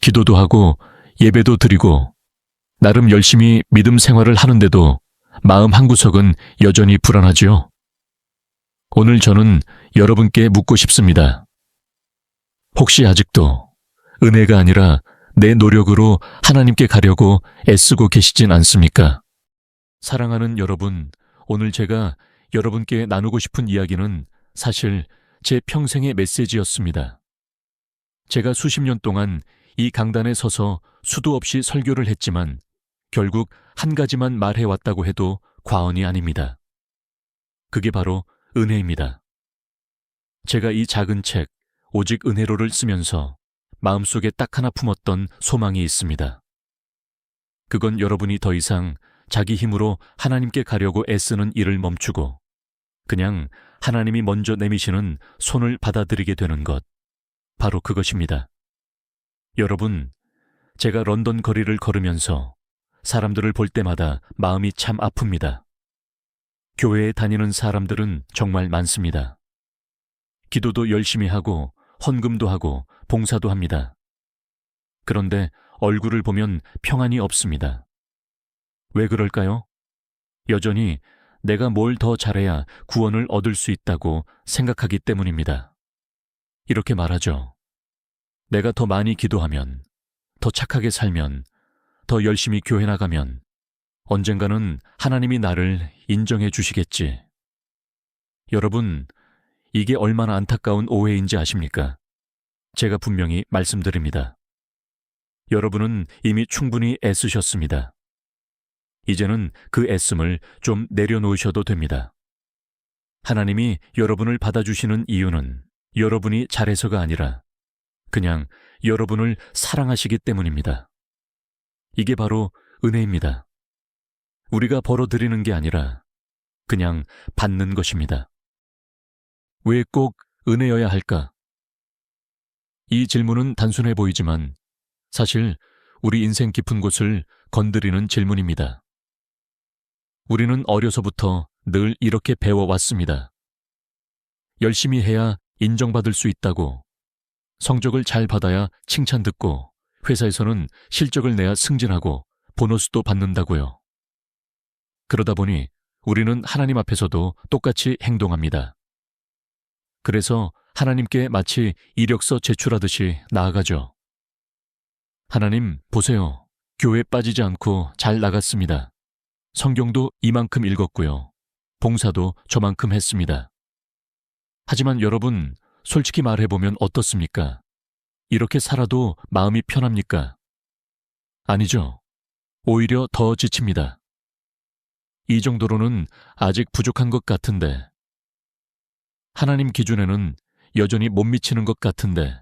기도도 하고 예배도 드리고 나름 열심히 믿음 생활을 하는데도 마음 한구석은 여전히 불안하지요. 오늘 저는 여러분께 묻고 싶습니다. 혹시 아직도 은혜가 아니라 내 노력으로 하나님께 가려고 애쓰고 계시진 않습니까? 사랑하는 여러분, 오늘 제가 여러분께 나누고 싶은 이야기는 사실 제 평생의 메시지였습니다. 제가 수십 년 동안 이 강단에 서서 수도 없이 설교를 했지만 결국 한 가지만 말해왔다고 해도 과언이 아닙니다. 그게 바로 은혜입니다. 제가 이 작은 책, 오직 은혜로를 쓰면서 마음속에 딱 하나 품었던 소망이 있습니다. 그건 여러분이 더 이상 자기 힘으로 하나님께 가려고 애쓰는 일을 멈추고 그냥 하나님이 먼저 내미시는 손을 받아들이게 되는 것, 바로 그것입니다. 여러분, 제가 런던 거리를 걸으면서 사람들을 볼 때마다 마음이 참 아픕니다. 교회에 다니는 사람들은 정말 많습니다. 기도도 열심히 하고 헌금도 하고 봉사도 합니다. 그런데 얼굴을 보면 평안이 없습니다. 왜 그럴까요? 여전히 내가 뭘 더 잘해야 구원을 얻을 수 있다고 생각하기 때문입니다. 이렇게 말하죠. 내가 더 많이 기도하면, 더 착하게 살면, 더 열심히 교회 나가면 언젠가는 하나님이 나를 인정해 주시겠지. 여러분, 이게 얼마나 안타까운 오해인지 아십니까? 제가 분명히 말씀드립니다. 여러분은 이미 충분히 애쓰셨습니다. 이제는 그 애씀을 좀 내려놓으셔도 됩니다. 하나님이 여러분을 받아주시는 이유는 여러분이 잘해서가 아니라 그냥 여러분을 사랑하시기 때문입니다. 이게 바로 은혜입니다. 우리가 벌어들이는 게 아니라 그냥 받는 것입니다. 왜 꼭 은혜여야 할까? 이 질문은 단순해 보이지만 사실 우리 인생 깊은 곳을 건드리는 질문입니다. 우리는 어려서부터 늘 이렇게 배워왔습니다. 열심히 해야 인정받을 수 있다고, 성적을 잘 받아야 칭찬 듣고, 회사에서는 실적을 내야 승진하고 보너스도 받는다고요. 그러다 보니 우리는 하나님 앞에서도 똑같이 행동합니다. 그래서 하나님께 마치 이력서 제출하듯이 나아가죠. 하나님, 보세요. 교회 빠지지 않고 잘 나갔습니다. 성경도 이만큼 읽었고요. 봉사도 저만큼 했습니다. 하지만 여러분, 솔직히 말해보면 어떻습니까? 이렇게 살아도 마음이 편합니까? 아니죠. 오히려 더 지칩니다. 이 정도로는 아직 부족한 것 같은데, 하나님 기준에는 여전히 못 미치는 것 같은데,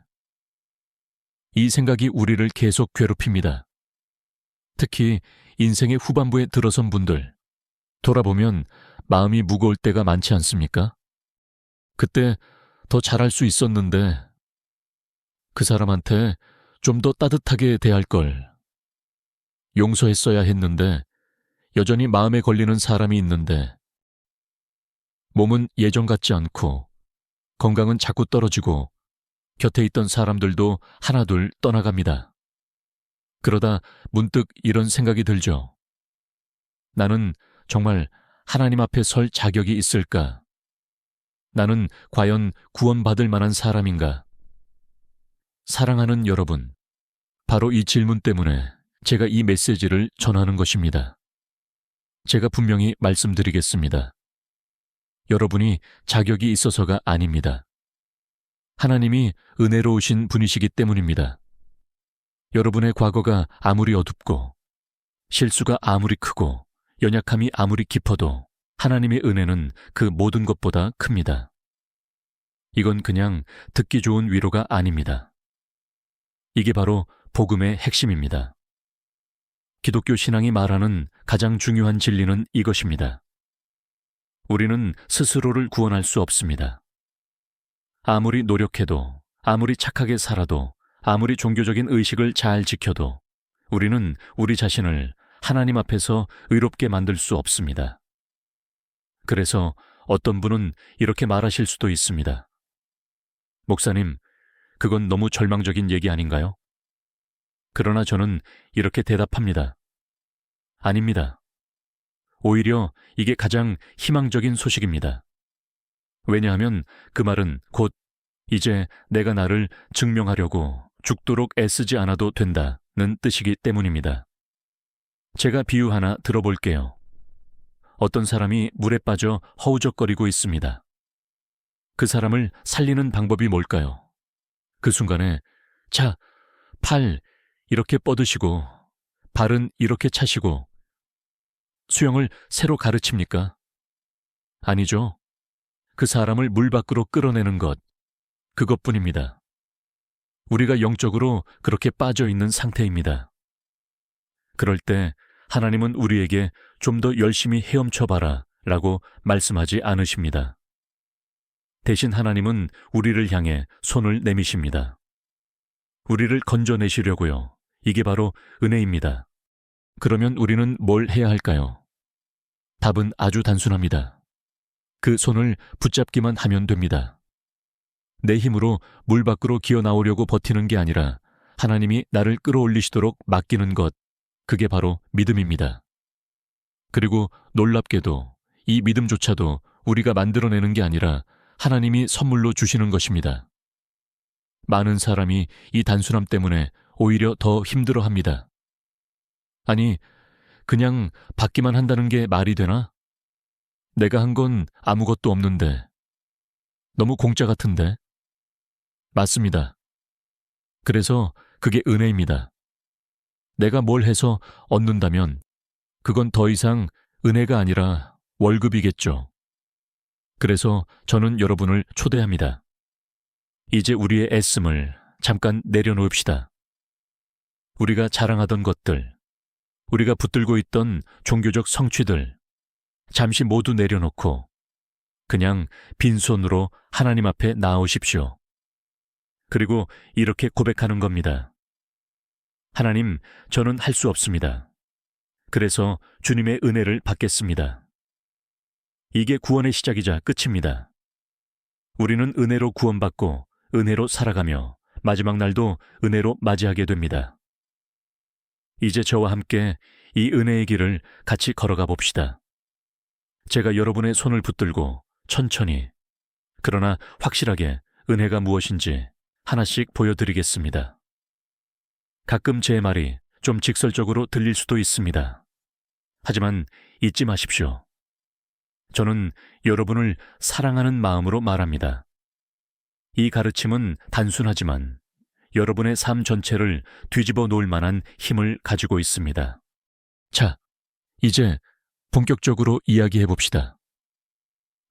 이 생각이 우리를 계속 괴롭힙니다. 특히 인생의 후반부에 들어선 분들, 돌아보면 마음이 무거울 때가 많지 않습니까? 그때 더 잘할 수 있었는데, 그 사람한테 좀 더 따뜻하게 대할 걸, 용서했어야 했는데, 여전히 마음에 걸리는 사람이 있는데, 몸은 예전 같지 않고, 건강은 자꾸 떨어지고, 곁에 있던 사람들도 하나둘 떠나갑니다. 그러다 문득 이런 생각이 들죠. 나는 정말 하나님 앞에 설 자격이 있을까? 나는 과연 구원받을 만한 사람인가? 사랑하는 여러분, 바로 이 질문 때문에 제가 이 메시지를 전하는 것입니다. 제가 분명히 말씀드리겠습니다. 여러분이 자격이 있어서가 아닙니다. 하나님이 은혜로우신 분이시기 때문입니다. 여러분의 과거가 아무리 어둡고 실수가 아무리 크고 연약함이 아무리 깊어도 하나님의 은혜는 그 모든 것보다 큽니다. 이건 그냥 듣기 좋은 위로가 아닙니다. 이게 바로 복음의 핵심입니다. 기독교 신앙이 말하는 가장 중요한 진리는 이것입니다. 우리는 스스로를 구원할 수 없습니다. 아무리 노력해도, 아무리 착하게 살아도, 아무리 종교적인 의식을 잘 지켜도 우리는 우리 자신을 하나님 앞에서 의롭게 만들 수 없습니다. 그래서 어떤 분은 이렇게 말하실 수도 있습니다. 목사님, 그건 너무 절망적인 얘기 아닌가요? 그러나 저는 이렇게 대답합니다. 아닙니다. 오히려 이게 가장 희망적인 소식입니다. 왜냐하면 그 말은 곧 이제 내가 나를 증명하려고 죽도록 애쓰지 않아도 된다는 뜻이기 때문입니다. 제가 비유 하나 들어볼게요. 어떤 사람이 물에 빠져 허우적거리고 있습니다. 그 사람을 살리는 방법이 뭘까요? 그 순간에 자, 팔 이렇게 뻗으시고 발은 이렇게 차시고 수영을 새로 가르칩니까? 아니죠. 그 사람을 물 밖으로 끌어내는 것, 그것뿐입니다. 우리가 영적으로 그렇게 빠져 있는 상태입니다. 그럴 때 하나님은 우리에게 좀 더 열심히 헤엄쳐봐라 라고 말씀하지 않으십니다. 대신 하나님은 우리를 향해 손을 내미십니다. 우리를 건져내시려고요. 이게 바로 은혜입니다. 그러면 우리는 뭘 해야 할까요? 답은 아주 단순합니다. 그 손을 붙잡기만 하면 됩니다. 내 힘으로 물 밖으로 기어 나오려고 버티는 게 아니라 하나님이 나를 끌어올리시도록 맡기는 것, 그게 바로 믿음입니다. 그리고 놀랍게도 이 믿음조차도 우리가 만들어내는 게 아니라 하나님이 선물로 주시는 것입니다. 많은 사람이 이 단순함 때문에 오히려 더 힘들어합니다. 아니, 그냥 받기만 한다는 게 말이 되나? 내가 한 건 아무것도 없는데. 너무 공짜 같은데. 맞습니다. 그래서 그게 은혜입니다. 내가 뭘 해서 얻는다면 그건 더 이상 은혜가 아니라 월급이겠죠. 그래서 저는 여러분을 초대합니다. 이제 우리의 애씀을 잠깐 내려놓읍시다. 우리가 자랑하던 것들, 우리가 붙들고 있던 종교적 성취들, 잠시 모두 내려놓고 그냥 빈손으로 하나님 앞에 나오십시오. 그리고 이렇게 고백하는 겁니다. 하나님, 저는 할 수 없습니다. 그래서 주님의 은혜를 받겠습니다. 이게 구원의 시작이자 끝입니다. 우리는 은혜로 구원받고 은혜로 살아가며 마지막 날도 은혜로 맞이하게 됩니다. 이제 저와 함께 이 은혜의 길을 같이 걸어가 봅시다. 제가 여러분의 손을 붙들고 천천히, 그러나 확실하게 은혜가 무엇인지 하나씩 보여드리겠습니다. 가끔 제 말이 좀 직설적으로 들릴 수도 있습니다. 하지만 잊지 마십시오. 저는 여러분을 사랑하는 마음으로 말합니다. 이 가르침은 단순하지만 여러분의 삶 전체를 뒤집어 놓을 만한 힘을 가지고 있습니다. 자, 이제 본격적으로 이야기해 봅시다.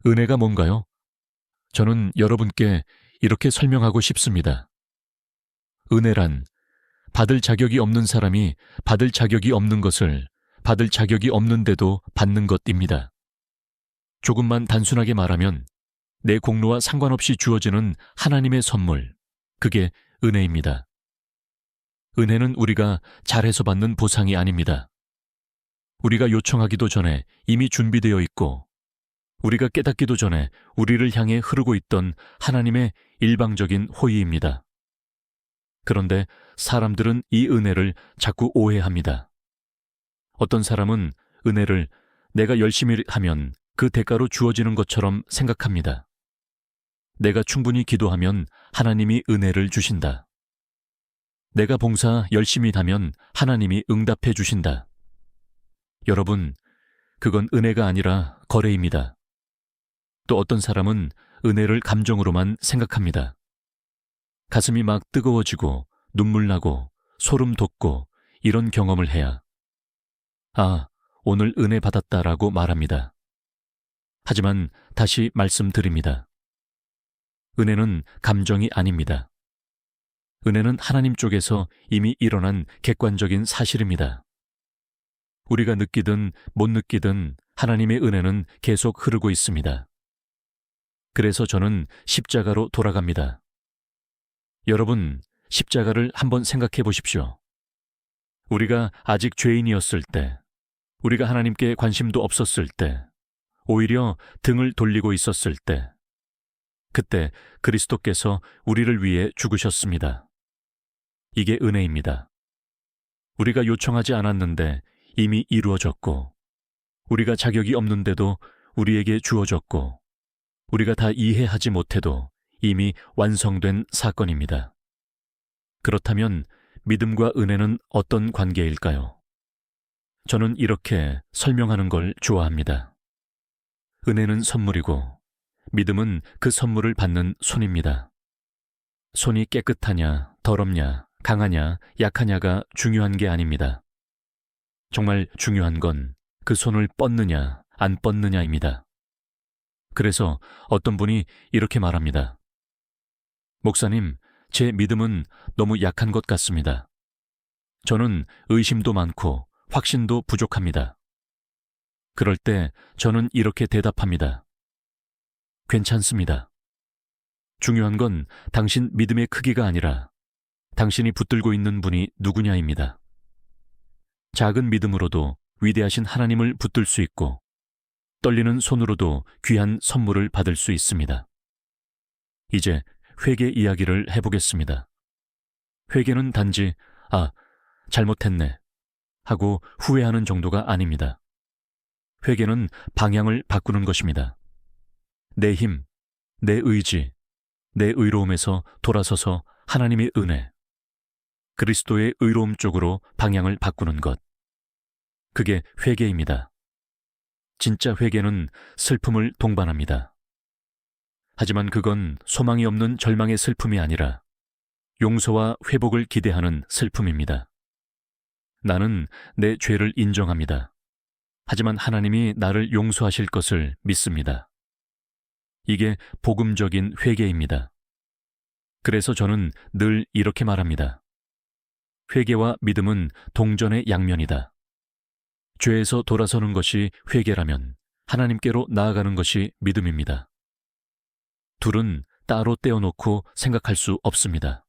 은혜가 뭔가요? 저는 여러분께 이렇게 설명하고 싶습니다. 은혜란 받을 자격이 없는 사람이 받을 자격이 없는 것을 받을 자격이 없는데도 받는 것입니다. 조금만 단순하게 말하면 내 공로와 상관없이 주어지는 하나님의 선물, 그게 은혜입니다. 은혜는 우리가 잘해서 받는 보상이 아닙니다. 우리가 요청하기도 전에 이미 준비되어 있고 우리가 깨닫기도 전에 우리를 향해 흐르고 있던 하나님의 일방적인 호의입니다. 그런데 사람들은 이 은혜를 자꾸 오해합니다. 어떤 사람은 은혜를 내가 열심히 하면 그 대가로 주어지는 것처럼 생각합니다. 내가 충분히 기도하면 하나님이 은혜를 주신다. 내가 봉사 열심히 하면 하나님이 응답해 주신다. 여러분, 그건 은혜가 아니라 거래입니다. 또 어떤 사람은 은혜를 감정으로만 생각합니다. 가슴이 막 뜨거워지고 눈물 나고 소름 돋고 이런 경험을 해야 아, 오늘 은혜 받았다라고 말합니다. 하지만 다시 말씀드립니다. 은혜는 감정이 아닙니다. 은혜는 하나님 쪽에서 이미 일어난 객관적인 사실입니다. 우리가 느끼든 못 느끼든 하나님의 은혜는 계속 흐르고 있습니다. 그래서 저는 십자가로 돌아갑니다. 여러분, 십자가를 한번 생각해 보십시오. 우리가 아직 죄인이었을 때, 우리가 하나님께 관심도 없었을 때, 오히려 등을 돌리고 있었을 때, 그때 그리스도께서 우리를 위해 죽으셨습니다. 이게 은혜입니다. 우리가 요청하지 않았는데 이미 이루어졌고, 우리가 자격이 없는데도 우리에게 주어졌고, 우리가 다 이해하지 못해도 이미 완성된 사건입니다. 그렇다면 믿음과 은혜는 어떤 관계일까요? 저는 이렇게 설명하는 걸 좋아합니다. 은혜는 선물이고 믿음은 그 선물을 받는 손입니다. 손이 깨끗하냐, 더럽냐, 강하냐, 약하냐가 중요한 게 아닙니다. 정말 중요한 건 그 손을 뻗느냐, 안 뻗느냐입니다. 그래서 어떤 분이 이렇게 말합니다. 목사님, 제 믿음은 너무 약한 것 같습니다. 저는 의심도 많고 확신도 부족합니다. 그럴 때 저는 이렇게 대답합니다. 괜찮습니다. 중요한 건 당신 믿음의 크기가 아니라 당신이 붙들고 있는 분이 누구냐입니다. 작은 믿음으로도 위대하신 하나님을 붙들 수 있고 떨리는 손으로도 귀한 선물을 받을 수 있습니다. 이제 회개 이야기를 해보겠습니다. 회개는 단지 잘못했네 하고 후회하는 정도가 아닙니다. 회개는 방향을 바꾸는 것입니다. 내 힘, 내 의지, 내 의로움에서 돌아서서 하나님의 은혜, 그리스도의 의로움 쪽으로 방향을 바꾸는 것. 그게 회개입니다. 진짜 회개는 슬픔을 동반합니다. 하지만 그건 소망이 없는 절망의 슬픔이 아니라 용서와 회복을 기대하는 슬픔입니다. 나는 내 죄를 인정합니다. 하지만 하나님이 나를 용서하실 것을 믿습니다. 이게 복음적인 회개입니다. 그래서 저는 늘 이렇게 말합니다. 회개와 믿음은 동전의 양면이다. 죄에서 돌아서는 것이 회개라면 하나님께로 나아가는 것이 믿음입니다. 둘은 따로 떼어놓고 생각할 수 없습니다.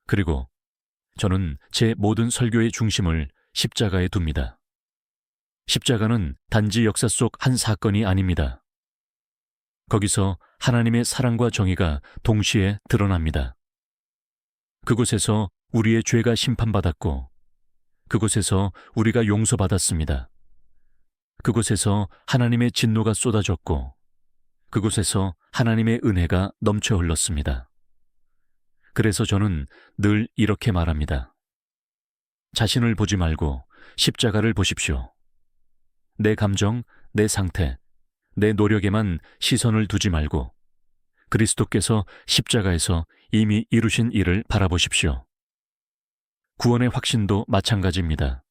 그리고 저는 제 모든 설교의 중심을 십자가에 둡니다. 십자가는 단지 역사 속 한 사건이 아닙니다. 거기서 하나님의 사랑과 정의가 동시에 드러납니다. 그곳에서 우리의 죄가 심판받았고, 그곳에서 우리가 용서받았습니다. 그곳에서 하나님의 진노가 쏟아졌고, 그곳에서 하나님의 은혜가 넘쳐 흘렀습니다. 그래서 저는 늘 이렇게 말합니다. 자신을 보지 말고 십자가를 보십시오. 내 감정, 내 상태, 내 노력에만 시선을 두지 말고 그리스도께서 십자가에서 이미 이루신 일을 바라보십시오. 구원의 확신도 마찬가지입니다.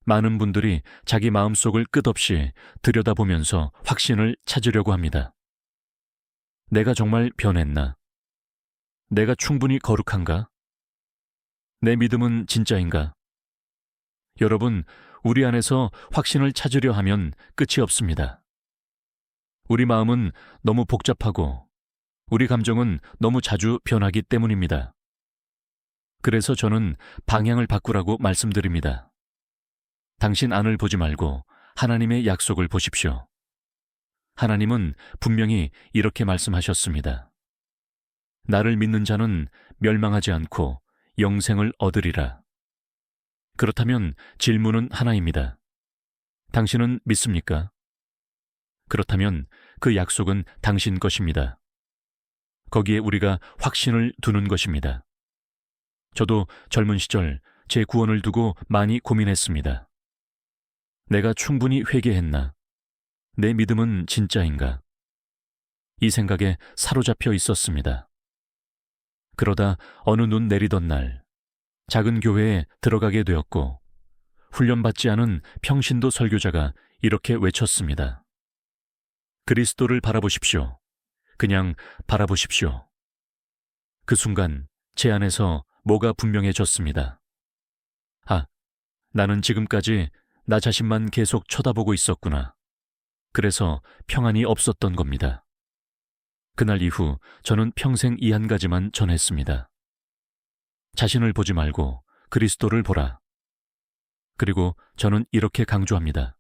많은 분들이 자기 마음속을 끝없이 들여다보면서 확신을 찾으려고 합니다. 내가 정말 변했나? 내가 충분히 거룩한가? 내 믿음은 진짜인가? 여러분, 우리 안에서 확신을 찾으려 하면 끝이 없습니다. 우리 마음은 너무 복잡하고 우리 감정은 너무 자주 변하기 때문입니다. 그래서 저는 방향을 바꾸라고 말씀드립니다. 당신 안을 보지 말고 하나님의 약속을 보십시오. 하나님은 분명히 이렇게 말씀하셨습니다. 나를 믿는 자는 멸망하지 않고 영생을 얻으리라. 그렇다면 질문은 하나입니다. 당신은 믿습니까? 그렇다면 그 약속은 당신 것입니다. 거기에 우리가 확신을 두는 것입니다. 저도 젊은 시절 제 구원을 두고 많이 고민했습니다. 내가 충분히 회개했나? 내 믿음은 진짜인가? 이 생각에 사로잡혀 있었습니다. 그러다 어느 눈 내리던 날, 작은 교회에 들어가게 되었고, 훈련받지 않은 평신도 설교자가 이렇게 외쳤습니다. 그리스도를 바라보십시오. 그냥 바라보십시오. 그 순간 제 안에서 뭐가 분명해졌습니다. 나는 지금까지 나 자신만 계속 쳐다보고 있었구나. 그래서 평안이 없었던 겁니다. 그날 이후 저는 평생 이 한 가지만 전했습니다. 자신을 보지 말고 그리스도를 보라. 그리고 저는 이렇게 강조합니다.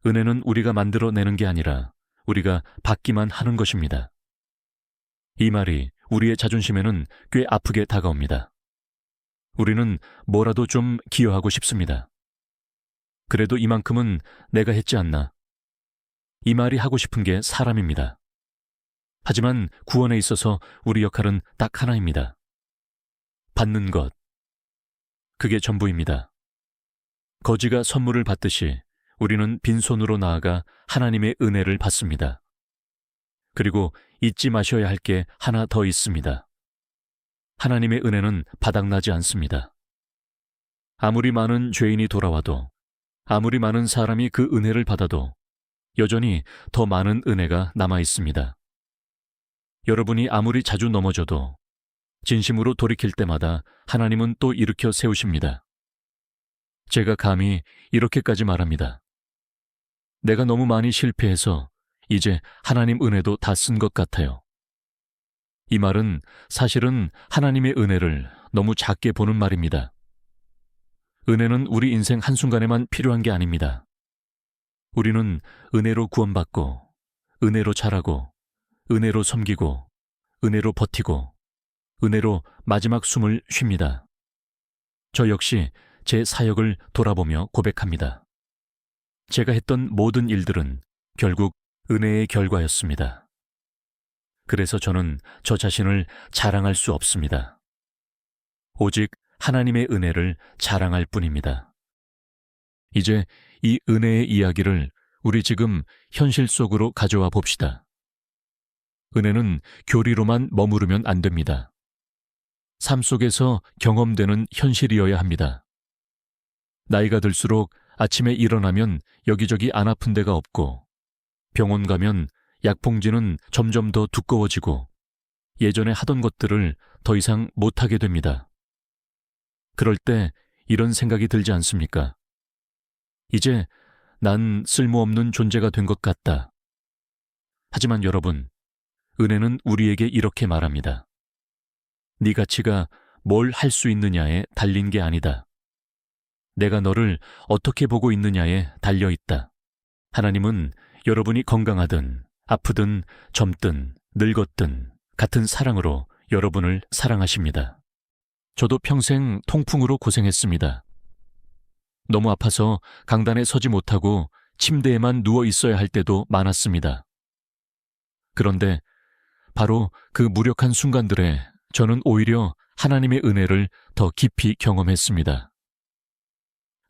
은혜는 우리가 만들어내는 게 아니라 우리가 받기만 하는 것입니다. 이 말이 우리의 자존심에는 꽤 아프게 다가옵니다. 우리는 뭐라도 좀 기여하고 싶습니다. 그래도 이만큼은 내가 했지 않나. 이 말이 하고 싶은 게 사람입니다. 하지만 구원에 있어서 우리 역할은 딱 하나입니다. 받는 것. 그게 전부입니다. 거지가 선물을 받듯이 우리는 빈손으로 나아가 하나님의 은혜를 받습니다. 그리고 잊지 마셔야 할 게 하나 더 있습니다. 하나님의 은혜는 바닥나지 않습니다. 아무리 많은 죄인이 돌아와도, 아무리 많은 사람이 그 은혜를 받아도 여전히 더 많은 은혜가 남아 있습니다. 여러분이 아무리 자주 넘어져도 진심으로 돌이킬 때마다 하나님은 또 일으켜 세우십니다. 제가 감히 이렇게까지 말합니다. 내가 너무 많이 실패해서 이제 하나님 은혜도 다 쓴 것 같아요. 이 말은 사실은 하나님의 은혜를 너무 작게 보는 말입니다. 은혜는 우리 인생 한순간에만 필요한 게 아닙니다. 우리는 은혜로 구원받고, 은혜로 자라고, 은혜로 섬기고, 은혜로 버티고, 은혜로 마지막 숨을 쉽니다. 저 역시 제 사역을 돌아보며 고백합니다. 제가 했던 모든 일들은 결국 은혜의 결과였습니다. 그래서 저는 저 자신을 자랑할 수 없습니다. 오직 하나님의 은혜를 자랑할 뿐입니다. 이제 이 은혜의 이야기를 우리 지금 현실 속으로 가져와 봅시다. 은혜는 교리로만 머무르면 안 됩니다. 삶 속에서 경험되는 현실이어야 합니다. 나이가 들수록 아침에 일어나면 여기저기 안 아픈 데가 없고, 병원 가면 약봉지는 점점 더 두꺼워지고, 예전에 하던 것들을 더 이상 못하게 됩니다. 그럴 때 이런 생각이 들지 않습니까? 이제 난 쓸모없는 존재가 된 것 같다. 하지만 여러분, 은혜는 우리에게 이렇게 말합니다. 네 가치가 뭘 할 수 있느냐에 달린 게 아니다. 내가 너를 어떻게 보고 있느냐에 달려 있다. 하나님은 여러분이 건강하든 아프든 젊든 늙었든 같은 사랑으로 여러분을 사랑하십니다. 저도 평생 통풍으로 고생했습니다. 너무 아파서 강단에 서지 못하고 침대에만 누워 있어야 할 때도 많았습니다. 그런데 바로 그 무력한 순간들에 저는 오히려 하나님의 은혜를 더 깊이 경험했습니다.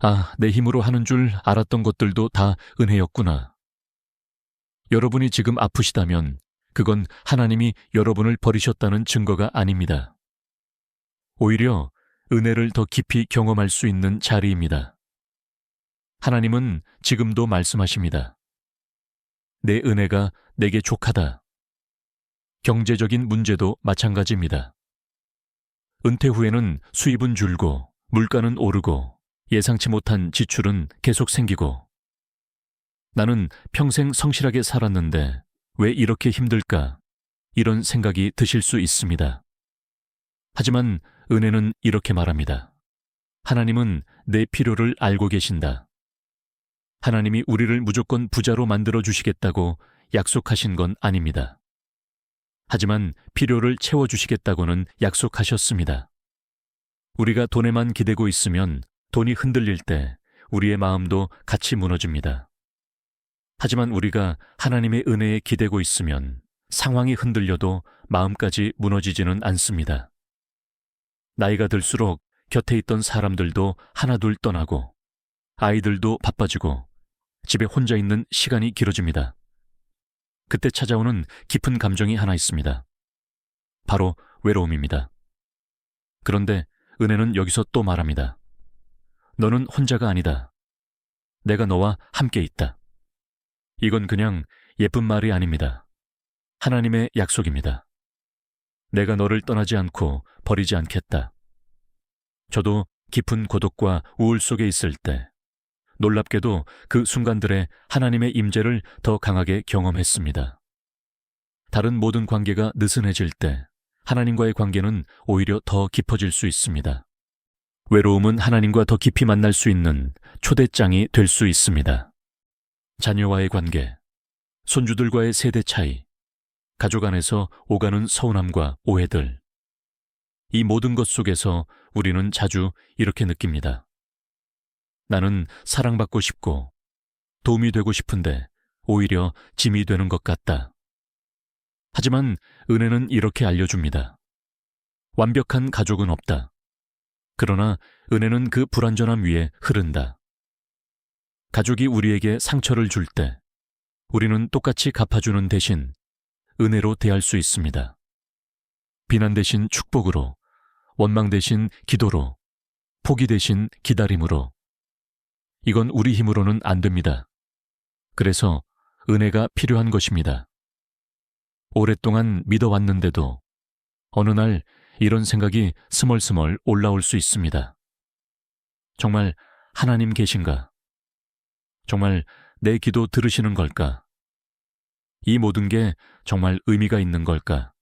아, 내 힘으로 하는 줄 알았던 것들도 다 은혜였구나. 여러분이 지금 아프시다면 그건 하나님이 여러분을 버리셨다는 증거가 아닙니다. 오히려 은혜를 더 깊이 경험할 수 있는 자리입니다. 하나님은 지금도 말씀하십니다. 내 은혜가 내게 족하다. 경제적인 문제도 마찬가지입니다. 은퇴 후에는 수입은 줄고 물가는 오르고 예상치 못한 지출은 계속 생기고, 나는 평생 성실하게 살았는데 왜 이렇게 힘들까? 이런 생각이 드실 수 있습니다. 하지만 은혜는 이렇게 말합니다. 하나님은 내 필요를 알고 계신다. 하나님이 우리를 무조건 부자로 만들어 주시겠다고 약속하신 건 아닙니다. 하지만 필요를 채워주시겠다고는 약속하셨습니다. 우리가 돈에만 기대고 있으면 돈이 흔들릴 때 우리의 마음도 같이 무너집니다. 하지만 우리가 하나님의 은혜에 기대고 있으면 상황이 흔들려도 마음까지 무너지지는 않습니다. 나이가 들수록 곁에 있던 사람들도 하나둘 떠나고, 아이들도 바빠지고, 집에 혼자 있는 시간이 길어집니다. 그때 찾아오는 깊은 감정이 하나 있습니다. 바로 외로움입니다. 그런데 은혜는 여기서 또 말합니다. 너는 혼자가 아니다. 내가 너와 함께 있다. 이건 그냥 예쁜 말이 아닙니다. 하나님의 약속입니다. 내가 너를 떠나지 않고 버리지 않겠다. 저도 깊은 고독과 우울 속에 있을 때 놀랍게도 그 순간들에 하나님의 임재를 더 강하게 경험했습니다. 다른 모든 관계가 느슨해질 때 하나님과의 관계는 오히려 더 깊어질 수 있습니다. 외로움은 하나님과 더 깊이 만날 수 있는 초대장이 될 수 있습니다. 자녀와의 관계, 손주들과의 세대 차이, 가족 안에서 오가는 서운함과 오해들. 이 모든 것 속에서 우리는 자주 이렇게 느낍니다. 나는 사랑받고 싶고 도움이 되고 싶은데 오히려 짐이 되는 것 같다. 하지만 은혜는 이렇게 알려줍니다. 완벽한 가족은 없다. 그러나 은혜는 그 불완전함 위에 흐른다. 가족이 우리에게 상처를 줄 때 우리는 똑같이 갚아주는 대신 은혜로 대할 수 있습니다. 비난 대신 축복으로, 원망 대신 기도로, 포기 대신 기다림으로. 이건 우리 힘으로는 안 됩니다. 그래서 은혜가 필요한 것입니다. 오랫동안 믿어왔는데도 어느 날 이런 생각이 스멀스멀 올라올 수 있습니다. 정말 하나님 계신가? 정말 내 기도 들으시는 걸까? 이 모든 게 정말 의미가 있는 걸까?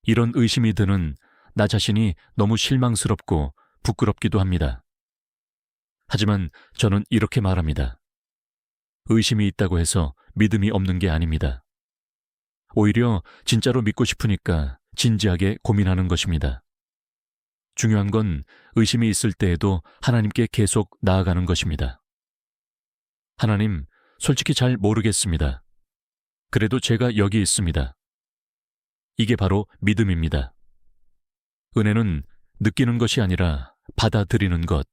이런 의심이 드는 나 자신이 너무 실망스럽고 부끄럽기도 합니다. 하지만 저는 이렇게 말합니다. 의심이 있다고 해서 믿음이 없는 게 아닙니다. 오히려 진짜로 믿고 싶으니까 진지하게 고민하는 것입니다. 중요한 건 의심이 있을 때에도 하나님께 계속 나아가는 것입니다. 하나님, 솔직히 잘 모르겠습니다. 그래도 제가 여기 있습니다. 이게 바로 믿음입니다. 은혜는 느끼는 것이 아니라 받아들이는 것.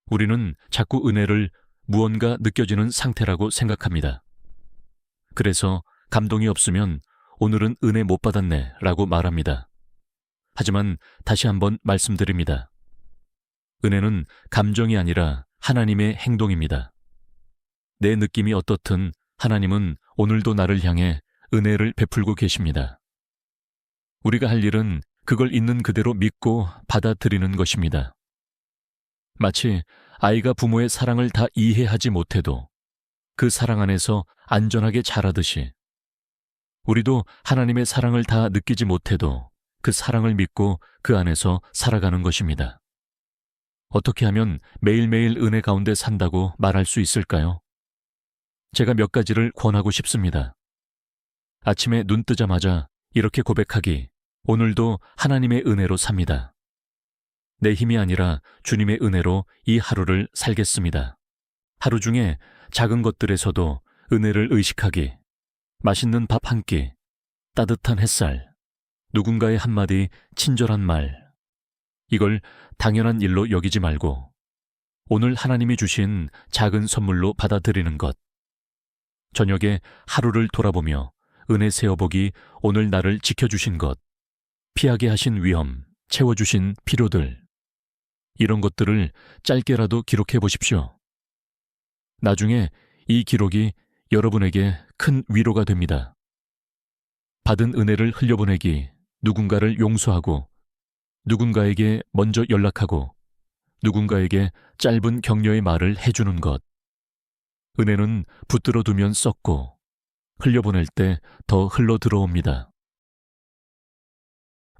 우리는 자꾸 은혜를 무언가 느껴지는 상태라고 생각합니다. 그래서 감동이 없으면 오늘은 은혜 못 받았네 라고 말합니다. 하지만 다시 한번 말씀드립니다. 은혜는 감정이 아니라 하나님의 행동입니다. 내 느낌이 어떻든 하나님은 오늘도 나를 향해 은혜를 베풀고 계십니다. 우리가 할 일은 그걸 있는 그대로 믿고 받아들이는 것입니다. 마치 아이가 부모의 사랑을 다 이해하지 못해도 그 사랑 안에서 안전하게 자라듯이 우리도 하나님의 사랑을 다 느끼지 못해도 그 사랑을 믿고 그 안에서 살아가는 것입니다. 어떻게 하면 매일매일 은혜 가운데 산다고 말할 수 있을까요? 제가 몇 가지를 권하고 싶습니다. 아침에 눈 뜨자마자 이렇게 고백하기, 오늘도 하나님의 은혜로 삽니다. 내 힘이 아니라 주님의 은혜로 이 하루를 살겠습니다. 하루 중에 작은 것들에서도 은혜를 의식하기, 맛있는 밥 한 끼, 따뜻한 햇살, 누군가의 한마디 친절한 말, 이걸 당연한 일로 여기지 말고 오늘 하나님이 주신 작은 선물로 받아들이는 것. 저녁에 하루를 돌아보며 은혜 세어보기, 오늘 나를 지켜주신 것, 피하게 하신 위험, 채워주신 필요들, 이런 것들을 짧게라도 기록해 보십시오. 나중에 이 기록이 여러분에게 큰 위로가 됩니다. 받은 은혜를 흘려보내기, 누군가를 용서하고, 누군가에게 먼저 연락하고, 누군가에게 짧은 격려의 말을 해주는 것. 은혜는 붙들어 두면 썩고, 흘려보낼 때 더 흘러 들어옵니다.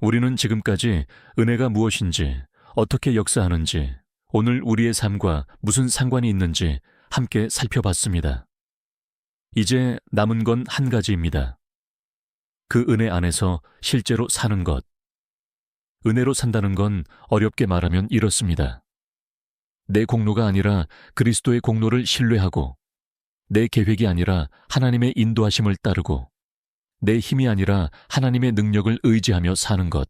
우리는 지금까지 은혜가 무엇인지, 어떻게 역사하는지, 오늘 우리의 삶과 무슨 상관이 있는지 함께 살펴봤습니다. 이제 남은 건 한 가지입니다. 그 은혜 안에서 실제로 사는 것. 은혜로 산다는 건 어렵게 말하면 이렇습니다. 내 공로가 아니라 그리스도의 공로를 신뢰하고, 내 계획이 아니라 하나님의 인도하심을 따르고, 내 힘이 아니라 하나님의 능력을 의지하며 사는 것.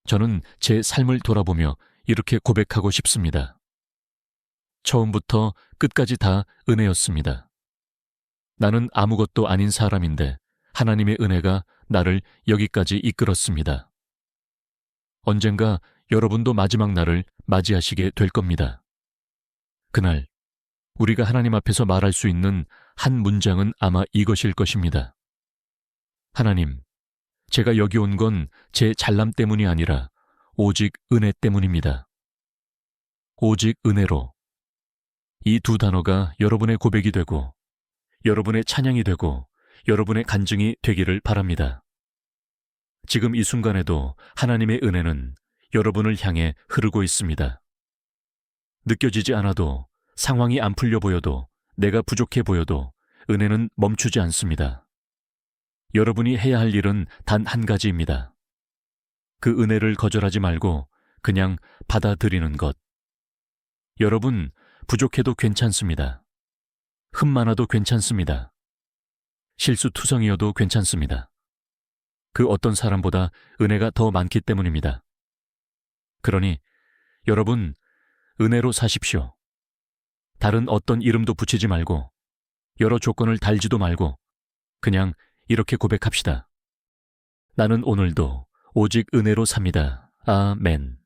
저는 제 삶을 돌아보며 이렇게 고백하고 싶습니다. 처음부터 끝까지 다 은혜였습니다. 나는 아무것도 아닌 사람인데 하나님의 은혜가 나를 여기까지 이끌었습니다. 언젠가 여러분도 마지막 날을 맞이하시게 될 겁니다. 그날 우리가 하나님 앞에서 말할 수 있는 한 문장은 아마 이것일 것입니다. 하나님, 제가 여기 온 건 제 잘남 때문이 아니라 오직 은혜 때문입니다. 오직 은혜로. 이 두 단어가 여러분의 고백이 되고, 여러분의 찬양이 되고, 여러분의 간증이 되기를 바랍니다. 지금 이 순간에도 하나님의 은혜는 여러분을 향해 흐르고 있습니다. 느껴지지 않아도, 상황이 안 풀려 보여도, 내가 부족해 보여도 은혜는 멈추지 않습니다. 여러분이 해야 할 일은 단 한 가지입니다. 그 은혜를 거절하지 말고 그냥 받아들이는 것. 여러분, 부족해도 괜찮습니다. 흠 많아도 괜찮습니다. 실수투성이어도 괜찮습니다. 그 어떤 사람보다 은혜가 더 많기 때문입니다. 그러니 여러분, 은혜로 사십시오. 다른 어떤 이름도 붙이지 말고 여러 조건을 달지도 말고 그냥 이렇게 고백합시다. 나는 오늘도 오직 은혜로 삽니다. 아멘.